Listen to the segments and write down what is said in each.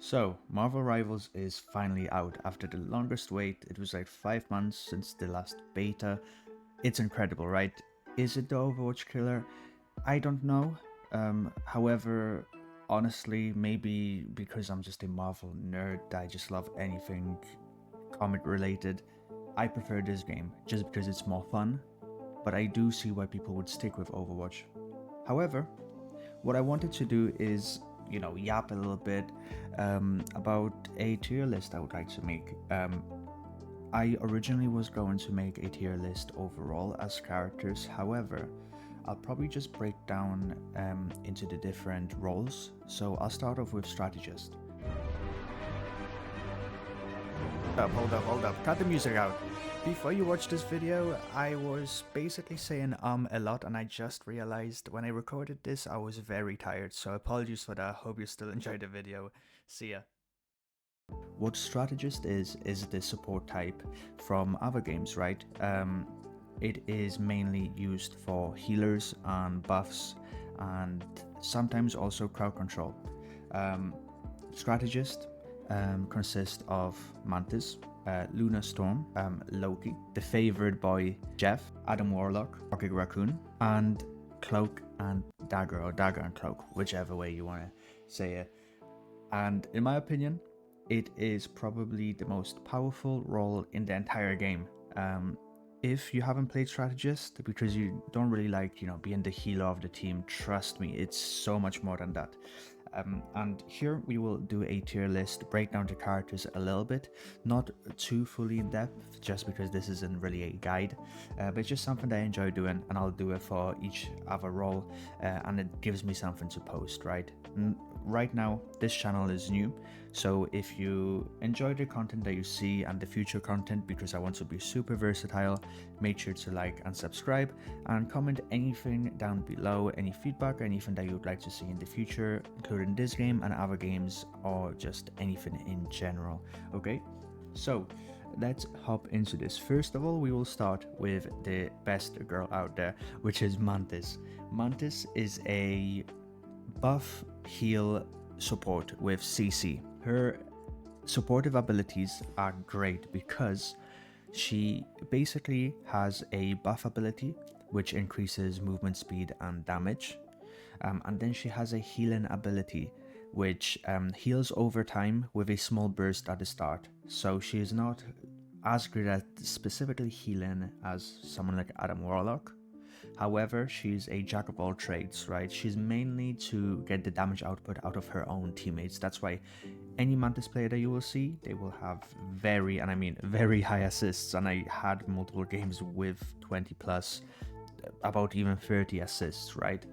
So, Marvel Rivals is finally out after the longest wait. It was like 5 months since the last beta. It's incredible, right? Is it the Overwatch killer? I don't know. However, honestly, maybe because I'm just a Marvel nerd, I just love anything comic related. I prefer this game just because it's more fun, but I do see why people would stick with Overwatch. However, what I wanted to do is, yap a little bit about a tier list I would like to make. I originally was going to make a tier list overall as characters, however, I'll probably just break down into the different roles. So I'll start off with Strategist. Hold up, cut the music out. Before you watch this video, I was basically saying a lot, and I just realized when I recorded this I was very tired, so apologies for that. Hope you still enjoyed the video. See ya. What Strategist is the support type from other games, right? It is mainly used for healers and buffs, and sometimes also crowd control. Strategist consists of Mantis, Luna Storm, Loki, the favored boy Jeff, Adam Warlock, Raccoon, and Cloak and Dagger, or Dagger and Cloak, whichever way you want to say it. And in my opinion, it is probably the most powerful role in the entire game. If you haven't played Strategist because you don't really like, being the healer of the team, trust me, it's so much more than that. And here we will do a tier list, break down the characters a little bit, not too fully in depth, just because this isn't really a guide, but it's just something that I enjoy doing, and I'll do it for each other role, and it gives me something to post, right? Right now, this channel is new, so if you enjoy the content that you see and the future content, because I want to be super versatile, make sure to like and subscribe, and comment anything down below, any feedback, anything that you would like to see in the future, including this game and other games, or just anything in general. Okay, so let's hop into this. First of all, we will start with the best girl out there, which is Mantis. Mantis is a buff heal support with CC. Her supportive abilities are great because she basically has a buff ability which increases movement speed and damage, and then she has a healing ability which heals over time with a small burst at the start. So she is not as good at specifically healing as someone like Adam Warlock. However, she's a jack of all trades, right? She's mainly to get the damage output out of her own teammates. That's why any Mantis player that you will see, they will have very, and I mean very high assists. And I had multiple games with 20 plus, about even 30 assists, right?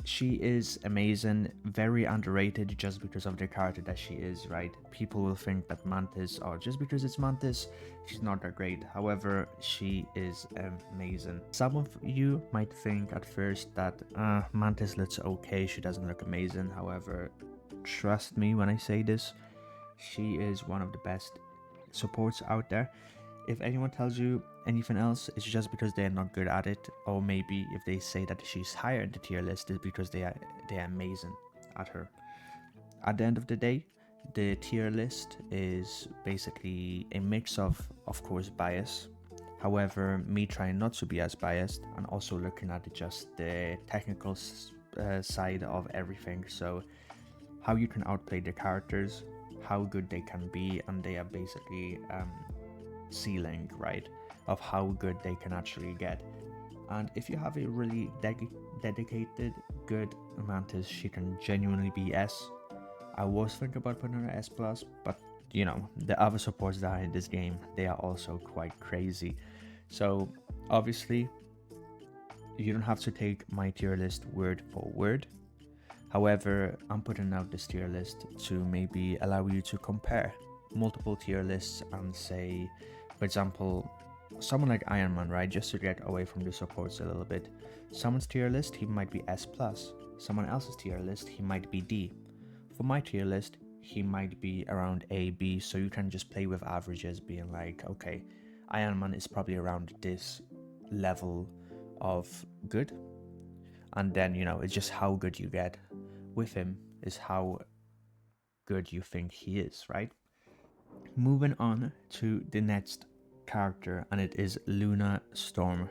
She is amazing, very underrated just because of the character that she is, right? People will think that Mantis, or just because it's Mantis, she's not that great. However, she is amazing. Some of you might think at first that Mantis looks okay, she doesn't look amazing. However, trust me when I say this, she is one of the best supports out there. If anyone tells you anything else, it's just because they're not good at it, or maybe if they say that she's higher in the tier list, it's because they're amazing at her. At the end of the day, the tier list is basically a mix of course, bias. However, me trying not to be as biased, and also looking at just the technical side of everything. So how you can outplay the characters, how good they can be, and they are basically ceiling, right, of how good they can actually get. And if you have a really dedicated, good Mantis, she can genuinely be S. I was thinking about putting her S+, but the other supports that are in this game, they are also quite crazy. So obviously, you don't have to take my tier list word for word. However, I'm putting out this tier list to maybe allow you to compare multiple tier lists and say, for example, someone like Iron Man, right, just to get away from the supports a little bit. Someone's tier list, he might be S+. Someone else's tier list, he might be D. For my tier list, he might be around A, B, so you can just play with averages, being like, okay, Iron Man is probably around this level of good. And then, it's just how good you get with him is how good you think he is, right? Moving on to the next character, and it is Luna Storm.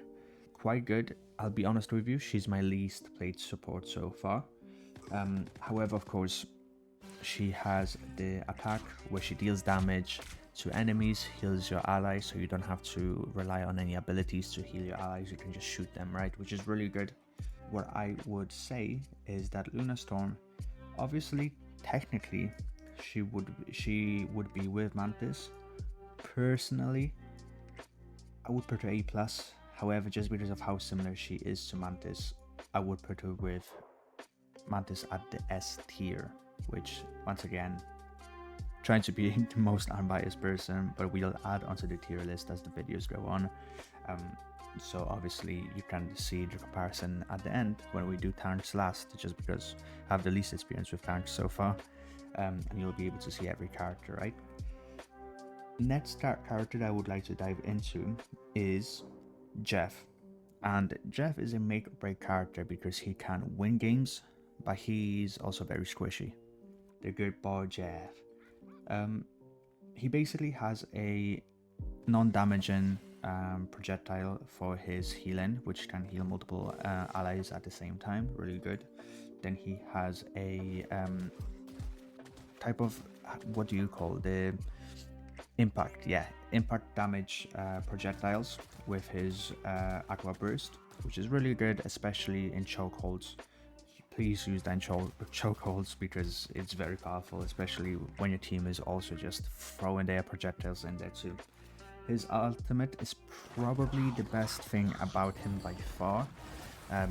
Quite good. I'll be honest with you, she's my least played support so far. However, of course, she has the attack where she deals damage to enemies, heals your allies, so you don't have to rely on any abilities to heal your allies. You can just shoot them, right? Which is really good. What I would say is that Luna Storm, obviously, technically, she would be with Mantis. Personally, I would put her A+. However, just because of how similar she is to Mantis, I would put her with Mantis at the S tier, which, once again, trying to be the most unbiased person, but we'll add onto the tier list as the videos go on. So obviously you can see the comparison at the end when we do tanks last, just because I have the least experience with tanks so far, and you'll be able to see every character, right? Next character that I would like to dive into is Jeff. And Jeff is a make or break character because he can win games, but he's also very squishy. The good boy Jeff. He basically has a non-damaging projectile for his healing, which can heal multiple allies at the same time. Really good. Then he has a type of, what do you call the impact? Yeah, impact damage projectiles with his aqua burst, which is really good, especially in chokeholds. Please use that in chokeholds because it's very powerful, especially when your team is also just throwing their projectiles in there too. His ultimate is probably the best thing about him by far.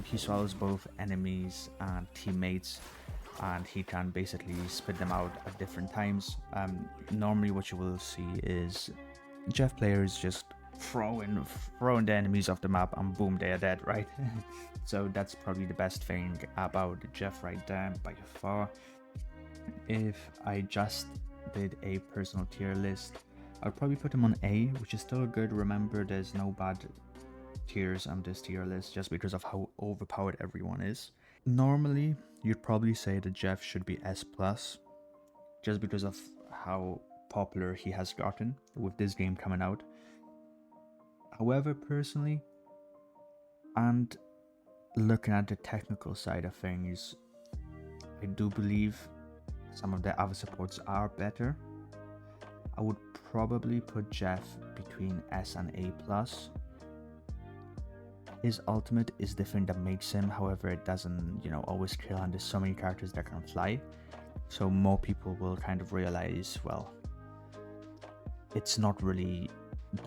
He swallows both enemies and teammates, and he can basically spit them out at different times. Normally what you will see is Jeff players just throwing the enemies off the map and boom, they are dead, right? So that's probably the best thing about Jeff right there by far. If I just did a personal tier list, I'd probably put him on A, which is still good. Remember, there's no bad tiers on this tier list just because of how overpowered everyone is. Normally, you'd probably say that Jeff should be S+, just because of how popular he has gotten with this game coming out. However, personally, and looking at the technical side of things, I do believe some of the other supports are better. I would probably put Jeff between S and A+. His ultimate is the thing that makes him, however, it doesn't, always kill, and there's so many characters that can fly. So more people will kind of realize, well, it's not really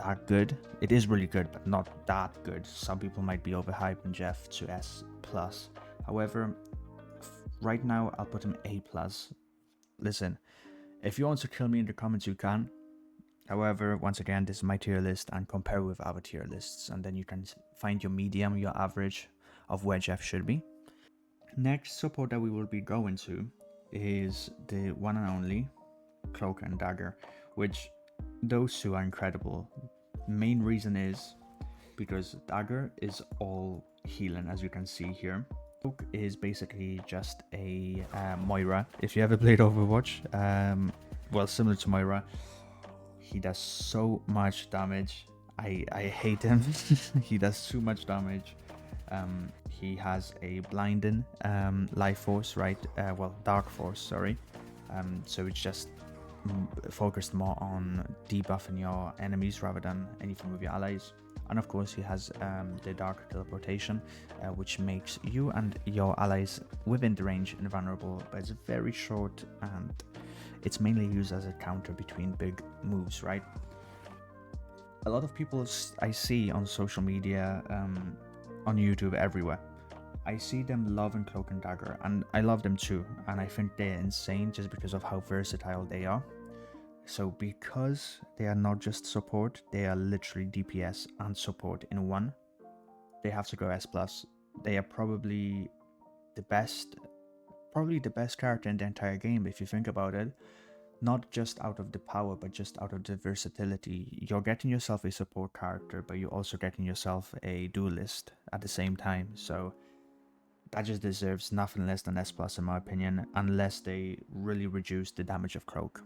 that good. It is really good, but not that good. Some people might be overhyping Jeff to S+. However, right now I'll put him A+. Listen, if you want to kill me in the comments, you can. However, once again, this is my tier list, and compare with other tier lists, and then you can find your medium, your average of where Jeff should be. Next support that we will be going to is the one and only Cloak and Dagger, which those two are incredible. Main reason is because Dagger is all healing, as you can see here. Cloak is basically just a Moira. If you ever played Overwatch, well, similar to Moira, he does so much damage. I hate him. He does too much damage. He has a blinding life force, right? Well, dark force, sorry. So it's just focused more on debuffing your enemies rather than anything with your allies. And of course, he has the dark teleportation, which makes you and your allies within the range invulnerable, but it's very short and it's mainly used as a counter between big moves, right? A lot of people I see on social media, on YouTube, everywhere, I see them loving Cloak and Dagger, and I love them too, and I think they're insane just because of how versatile they are. So because they are not just support, they are literally DPS and support in one, they have to go S+. They are probably the best character in the entire game if you think about it. Not just out of the power, but just out of the versatility. You're getting yourself a support character, but you're also getting yourself a duelist at the same time. So that just deserves nothing less than S plus in my opinion, unless they really reduce the damage of Cloak,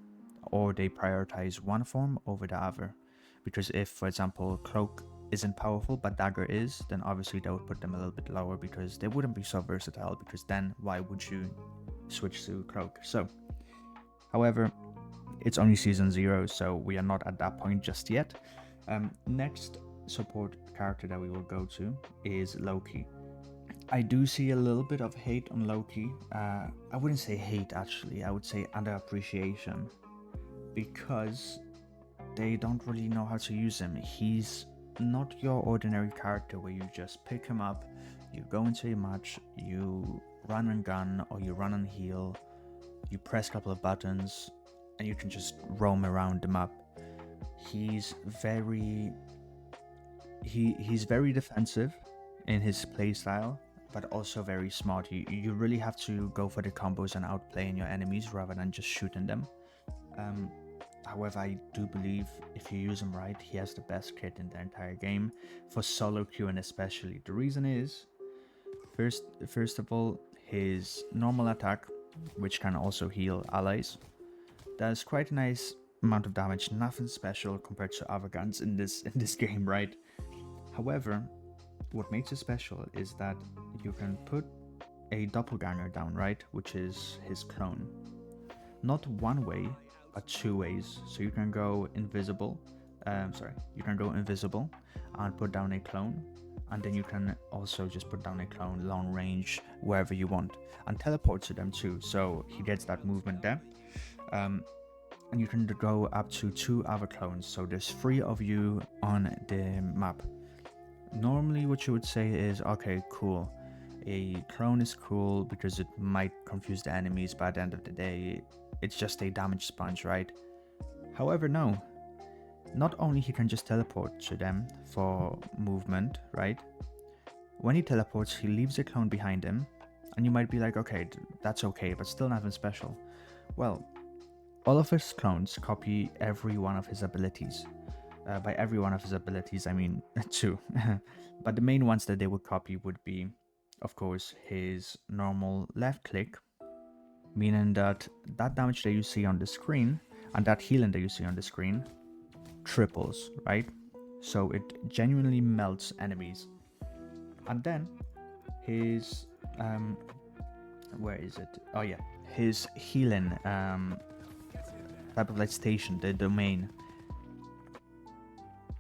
or they prioritize one form over the other. Because if, for example, Cloak isn't powerful but Dagger is, then obviously that would put them a little bit lower because they wouldn't be so versatile, because then why would you switch to Cloak? So, however, it's only season 0, so we are not at that point just yet. Next support character that we will go to is Loki. I do see a little bit of hate on Loki. I wouldn't say hate actually, I would say underappreciation, because they don't really know how to use him. He's not your ordinary character where you just pick him up, you go into a match, you run and gun, or you run and heal, you press a couple of buttons, and you can just roam around the map. He's very defensive in his playstyle, but also very smart. You really have to go for the combos and outplaying your enemies rather than just shooting them. However, I do believe if you use him right, he has the best kit in the entire game, for solo queuing especially. The reason is, first of all, his normal attack, which can also heal allies, does quite a nice amount of damage. Nothing special compared to other guns in this game, right? However, what makes it special is that you can put a doppelganger down, right, which is his clone. Not one way, but 2 ways. So you can go invisible. You can go invisible and put down a clone, and then you can also just put down a clone long range wherever you want, and teleport to them too. So he gets that movement there. And you can go up to 2 other clones, so there's 3 of you on the map. Normally what you would say is, okay, cool, a clone is cool because it might confuse the enemies, but at the end of the day it's just a damage sponge, right? However, no, not only he can just teleport to them for movement, right? When he teleports, he leaves a clone behind him, and you might be like, okay, that's okay, but still nothing special. Well, all of his clones copy every one of his abilities. By every one of his abilities, I mean 2. But the main ones that they would copy would be, of course, his normal left click, meaning that damage that you see on the screen and that healing that you see on the screen triples, right? So it genuinely melts enemies. And then his where is it? Oh yeah, his healing type of like station, the domain.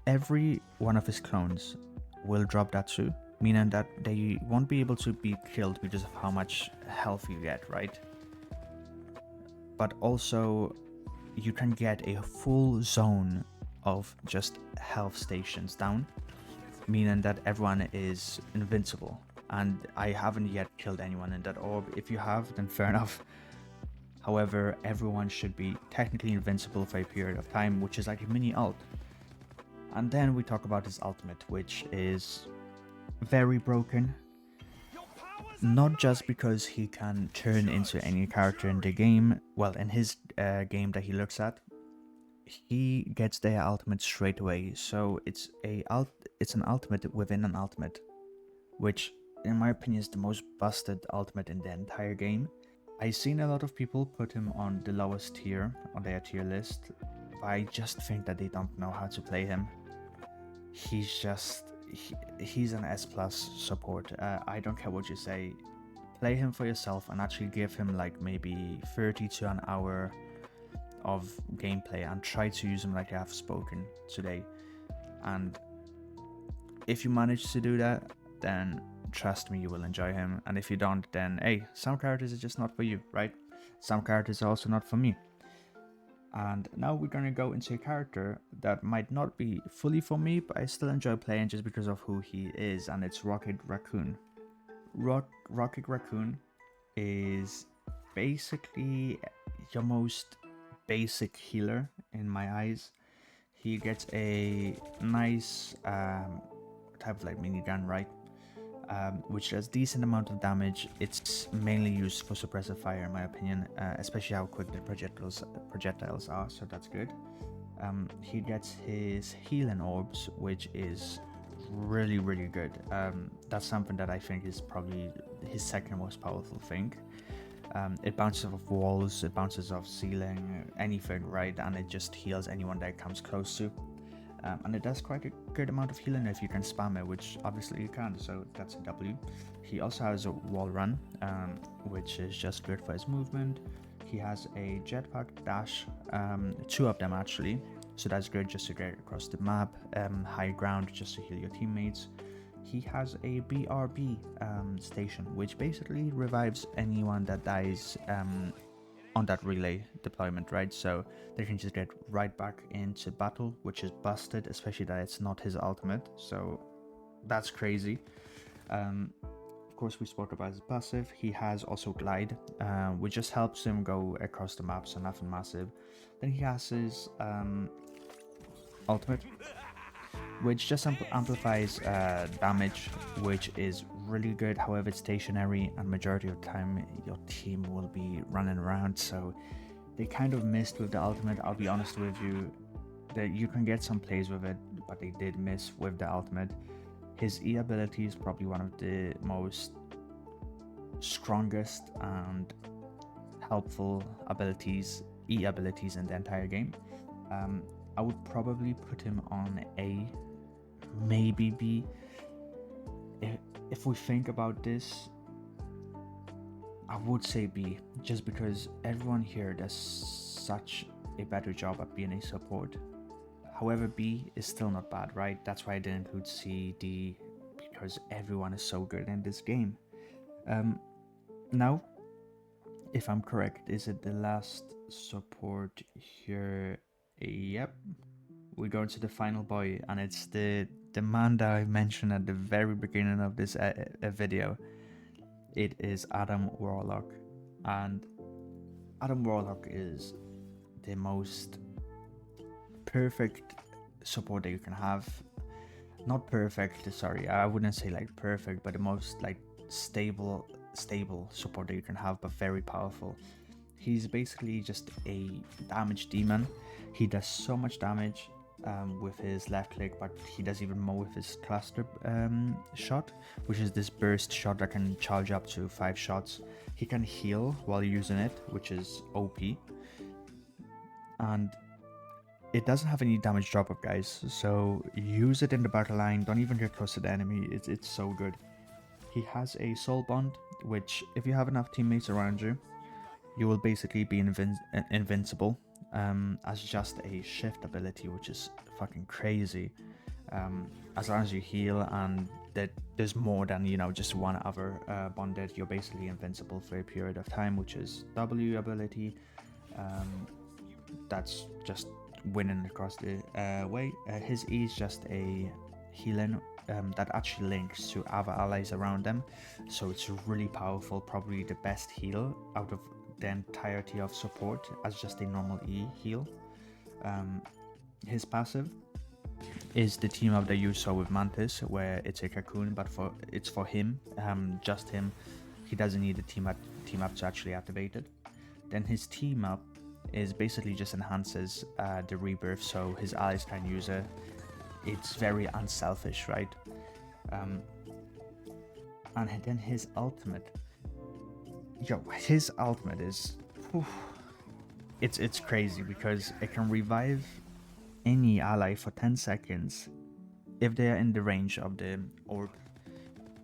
Every one of his clones will drop that too, meaning that they won't be able to be killed because of how much health you get, right? But also, you can get a full zone of just health stations down, meaning that everyone is invincible. And I haven't yet killed anyone in that orb. If you have, then fair enough. However, everyone should be technically invincible for a period of time, which is like a mini ult. And then we talk about his ultimate, which is very broken. Not just because he can turn into any character in the game, well, in his game that he looks at, he gets their ultimate straight away. So it's an ultimate within an ultimate, which in my opinion is the most busted ultimate in the entire game. I've seen a lot of people put him on the lowest tier on their tier list, but I just think that they don't know how to play him. He's an S plus support. I don't care what you say. Play him for yourself and actually give him like maybe 30 to an hour of gameplay and try to use him like I have spoken today. And if you manage to do that, then trust me, you will enjoy him. And if you don't, then hey, some characters are just not for you, right? Some characters are also not for me. And now we're gonna go into a character that might not be fully for me, but I still enjoy playing just because of who he is, and it's Raccoon. Rocket Raccoon is basically your most basic healer in my eyes. He gets a nice type of like minigun, right? Which does decent amount of damage. It's mainly used for suppressive fire in my opinion, especially how quick the projectiles are, so that's good. He gets his healing orbs, which is really good. That's something that I think is probably his second most powerful thing. It bounces off walls, it bounces off ceiling, anything, right? And it just heals anyone that it comes close to. And it does quite a good amount of healing if you can spam it, which obviously you can, so that's a W. He also has a wall run, which is just good for his movement. He has a jetpack dash, 2 of them actually, so that's good just to get across the map, high ground just to heal your teammates. He has a BRB station, which basically revives anyone that dies on that relay deployment, right? So they can just get right back into battle, which is busted, especially that it's not his ultimate, so that's crazy. Of course, we spoke about his passive. He has also glide, which just helps him go across the map, so nothing massive. Then he has his ultimate, which just amplifies damage, which is really good. However, it's stationary, and majority of the time your team will be running around, so they kind of missed with the ultimate. I'll be honest with you, that you can get some plays with it, but they did miss with the ultimate. His E ability is probably one of the most strongest and helpful E abilities in the entire game. I would probably put him on A, maybe B. If we think about this, I would say B, just because everyone here does such a better job at being a support. However, B is still not bad, right? That's why I didn't include C, D, because everyone is so good in this game. Now, if I'm correct, is it the last support here? Yep. We go to the final boy, and it's the man that I mentioned at the very beginning of this video. It is Adam Warlock, and Adam Warlock is the most perfect support that you can have. Not perfect, sorry, I wouldn't say like perfect, but the most like stable support that you can have, but very powerful. He's basically just a damage demon. He does so much damage with his left click, but he does even more with his cluster shot, which is this burst shot that can charge up to 5 shots. He can heal while using it, which is OP, and it doesn't have any damage drop up, guys, so use it in the battle line. Don't even get close to the enemy. It's so good. He has a soul bond, which if you have enough teammates around you, you will basically be invincible, as just a shift ability, which is fucking crazy. As long as you heal and that there's more than, you know, just one other bonded, you're basically invincible for a period of time, which is W ability. That's just winning across the way. His E is just a healing that actually links to other allies around them, so it's really powerful, probably the best heal out of the entirety of support as just a normal E heal. His passive is the team up that you saw with Mantis, where it's a Raccoon, but it's for him, just him. He doesn't need a team up to actually activate it. Then his team up is basically just enhances the rebirth, so his allies can use it. It's very unselfish, right? And then his ultimate, his ultimate is, it's crazy, because it can revive any ally for 10 seconds if they are in the range of the orb,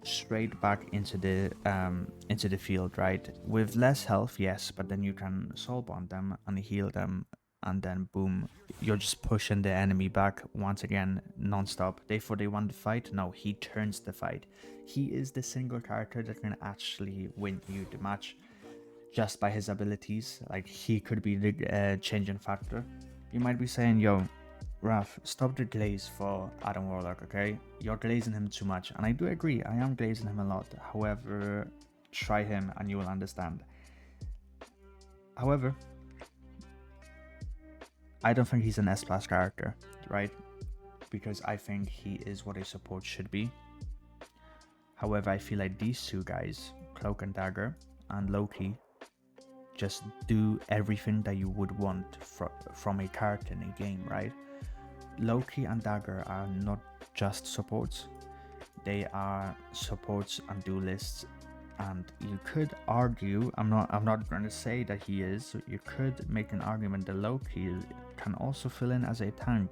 straight back into the field, right? With less health, yes, but then you can soul bond them and heal them, and then boom, you're just pushing the enemy back once again non-stop. They want the fight. No, he turns the fight. He is the single character that can actually win you the match just by his abilities. Like, he could be the changing factor. You might be saying, yo, Raf, stop the glaze for Adam Warlock, okay? You're glazing him too much, and I do agree, I am glazing him a lot. However, try him and you will understand. However, I don't think he's an S+ character, right? Because I think he is what a support should be. However, I feel like these two guys, Cloak and Dagger and Loki, just do everything that you would want from a character in a game, right? Loki and Dagger are not just supports. They are supports and duelists And you could argue, I'm not going to say that he is, you could make an argument that Loki can also fill in as a tank.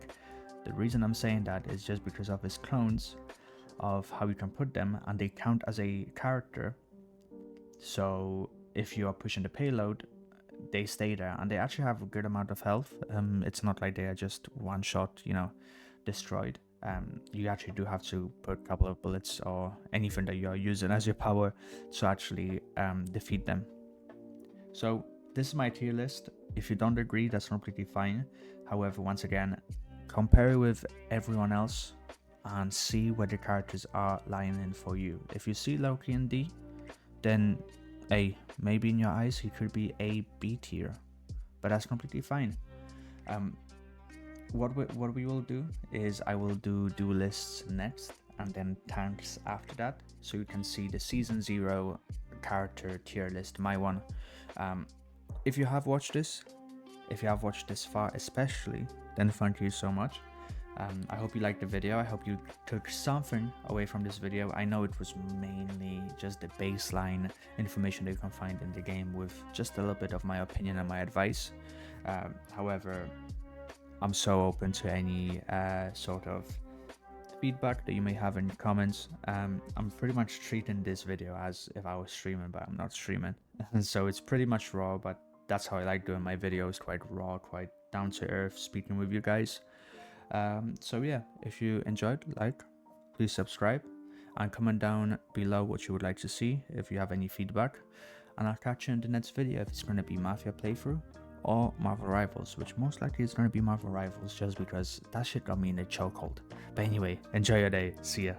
The reason I'm saying that is just because of his clones, of how you can put them, and they count as a character. So if you are pushing the payload, they stay there, and they actually have a good amount of health. It's not like they are just one shot, destroyed. You actually do have to put a couple of bullets or anything that you are using as your power to actually defeat them. So this is my tier list. If you don't agree, that's completely fine. However, once again, compare it with everyone else and see where the characters are lying in for you. If you see Loki in D, then maybe in your eyes he could be a B tier, but that's completely fine. What we will do is I will do duelists next and then tanks after that, so you can see the season 0 character tier list, my one. If you have watched this far especially, then thank you so much. I hope you liked the video. I hope you took something away from this video. I know it was mainly just the baseline information that you can find in the game with just a little bit of my opinion and my advice. However, I'm so open to any sort of feedback that you may have in the comments. I'm pretty much treating this video as if I was streaming, but I'm not streaming. So it's pretty much raw, but that's how I like doing my videos, quite raw, quite down to earth, speaking with you guys. So yeah, if you enjoyed, please subscribe and comment down below what you would like to see if you have any feedback, and I'll catch you in the next video if it's going to be Mafia playthrough or Marvel Rivals, which most likely is going to be Marvel Rivals just because that shit got me in a chokehold. But anyway, enjoy your day. See ya.